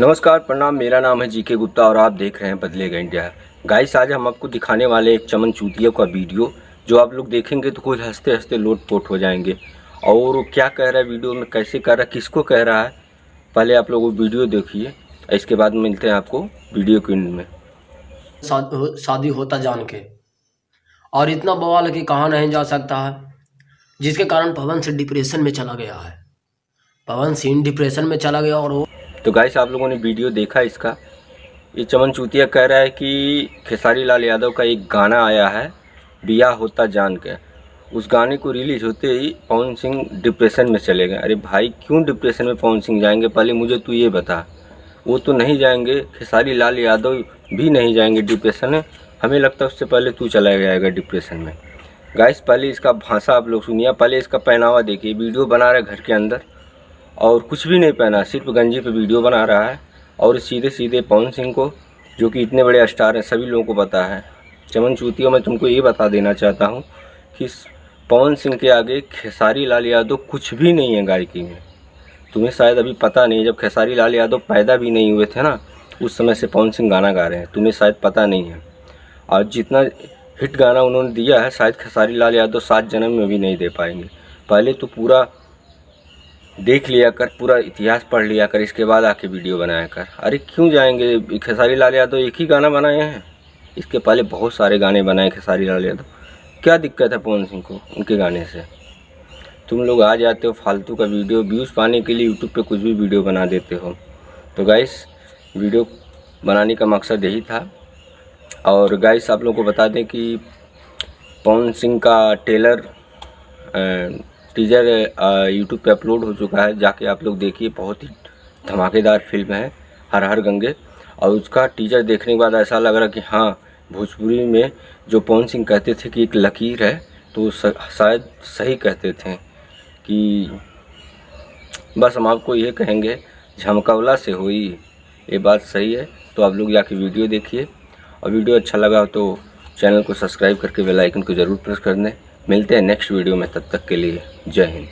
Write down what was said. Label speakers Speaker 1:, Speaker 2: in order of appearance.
Speaker 1: नमस्कार, प्रणाम। मेरा नाम है जीके गुप्ता और आप देख रहे हैं बदलेगा इंडिया। गाइस, आज हम आपको दिखाने वाले एक चमन चूतिया का वीडियो जो आप लोग देखेंगे तो कुछ हंसते हंसते लोट-पोट हो जाएंगे। और वो क्या कह रहा है वीडियो में, कैसे कह रहा है, किसको कह रहा है, पहले आप लोग वो वीडियो देखिए। इसके बाद मिलते हैं आपको वीडियो के एंड में।
Speaker 2: शादी होता जान के और इतना बवाल है कि कहा नहीं जा सकता है, जिसके कारण पवन सिंह डिप्रेशन में चला गया है। पवन सिंह डिप्रेशन में चला गया और वो
Speaker 1: तो गाइस, आप लोगों ने वीडियो देखा इसका। ये चमन चूतिया कह रहा है कि खेसारी लाल यादव का एक गाना आया है, बिया होता जान के। उस गाने को रिलीज होते ही पवन सिंह डिप्रेशन में चले गए। अरे भाई, क्यों डिप्रेशन में पवन सिंह जाएंगे, पहले मुझे तू ये बता। वो तो नहीं जाएंगे, खेसारी लाल यादव भी नहीं जाएंगे डिप्रेशन में। हमें लगता है उससे पहले तू चला जाएगा डिप्रेशन में। गाइस, पहले इसका भाषा आप लोग सुनिए, पहले इसका पहनावा देखिए। वीडियो बना रहा है घर के अंदर और कुछ भी नहीं पहना, सिर्फ गंजी पे वीडियो बना रहा है। और सीधे सीधे पवन सिंह को, जो कि इतने बड़े स्टार हैं, सभी लोगों को पता है। चमन चूतिया, मैं तुमको ये बता देना चाहता हूँ कि पवन सिंह के आगे खेसारी लाल यादव कुछ भी नहीं है गायकी में। तुम्हें शायद अभी पता नहीं, जब खेसारी लाल यादव पैदा भी नहीं हुए थे ना, उस समय से पवन सिंह गाना गा रहे हैं, तुम्हें शायद पता नहीं है। और जितना हिट गाना उन्होंने दिया है, शायद खेसारी लाल यादव 7 जन्म में भी नहीं दे पाएंगे। पहले तो पूरा देख लिया कर, पूरा इतिहास पढ़ लिया कर, इसके बाद आके वीडियो बनाया कर। अरे क्यों जाएंगे, खेसारी लाल यादव एक ही गाना बनाए हैं, इसके पहले बहुत सारे गाने बनाए खेसारी लाल यादव। क्या दिक्कत है पवन सिंह को उनके गाने से? तुम लोग आ जाते हो फालतू का वीडियो व्यूज़ पाने के लिए, यूट्यूब पे कुछ भी वीडियो बना देते हो। तो गाइस, वीडियो बनाने का मकसद यही था। और गाइस, आप लोगों को बता दें कि पवन सिंह का टीजर यूट्यूब पे अपलोड हो चुका है, जाके आप लोग देखिए। बहुत ही धमाकेदार फिल्म है हर हर गंगे। और उसका टीजर देखने के बाद ऐसा लग रहा कि हाँ, भोजपुरी में जो पवन सिंह कहते थे कि एक लकीर है, तो शायद सही कहते थे। कि बस हम आपको ये कहेंगे, झमकौला से हुई, ये बात सही है। तो आप लोग जाके वीडियो देखिए, और वीडियो अच्छा लगा तो चैनल को सब्सक्राइब करके बेल आइकन को ज़रूर प्रेस कर दें। मिलते हैं नेक्स्ट वीडियो में, तब तक के लिए जय हिंद।